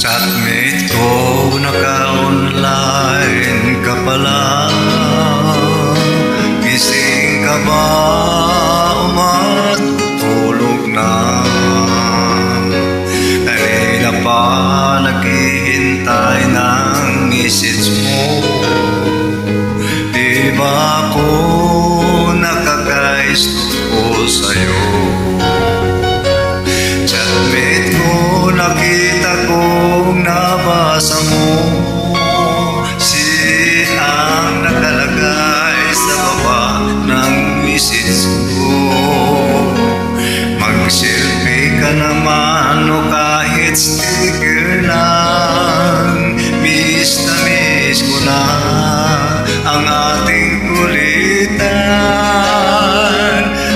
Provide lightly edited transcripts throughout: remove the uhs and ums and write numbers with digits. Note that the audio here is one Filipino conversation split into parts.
Chatmate ko, naka-online ka pala. Gising ka ba o matulog na? Kanina pa naghihintay ng message mo. Di ba ako nakaka-gusto sa'yo? Chatmate ko, nakita kong nabasa mo ang nakalagay sa baba ng message ko. Mag-selfie ka naman o kahit sticker lang. Miss na miss ko na ang ating kulitan.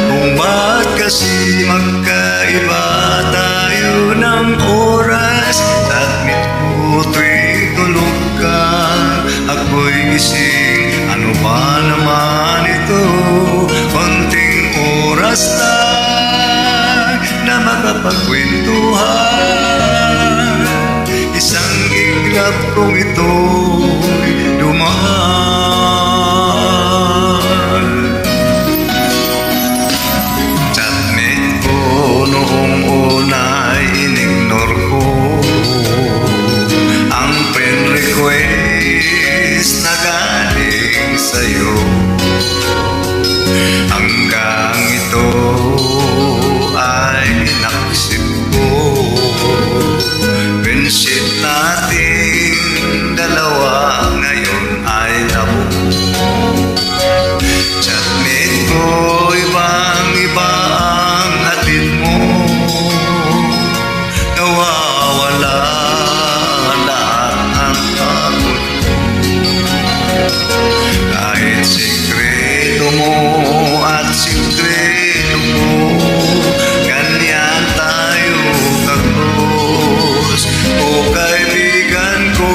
Kung ba't kasi magkaiba tayo ng oras. Admit ko tuwing tulog ka, ako'y gising. Ano ba naman ito? Konting oras lang na makapagkwentuhan. Isang iglap kong ito'y dumaan. Chatmate ko, noong una in-ignore ko ang friend request na galing sa'yo. Hanggang ito ay inaksip ko. Friendship nating dalawa ngayon ay nabuo. Chatmate ko, ibang-iba ang hatid mo. Nawawala lahat ang pagod ko. Kahit sikreto mo at sikreto ko, ganyan tayo ka-close. O kaibigan ko,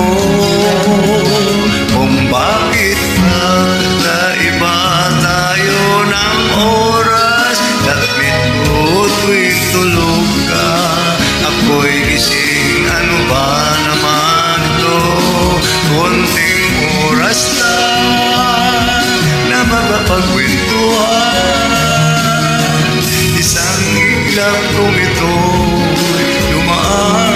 kung bakit ba naiba tayo ng oras. Admit ko tuwing tulog ka, ako'y gising. Ano ba naman ito? Konting oras lang na makapagkwentuhan. Isang iglap kong ito'y dumaan.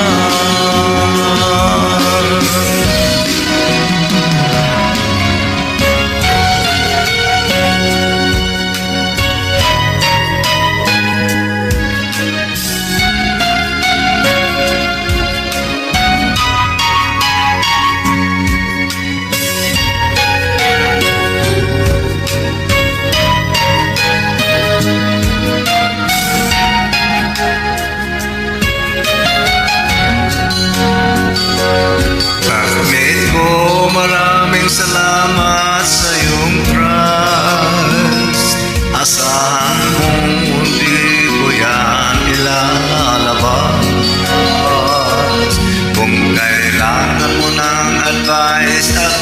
Maraming salamat sa iyong trust. Asahan mong hindi ko yan ilalabas. Kung kailangan mo ng advice at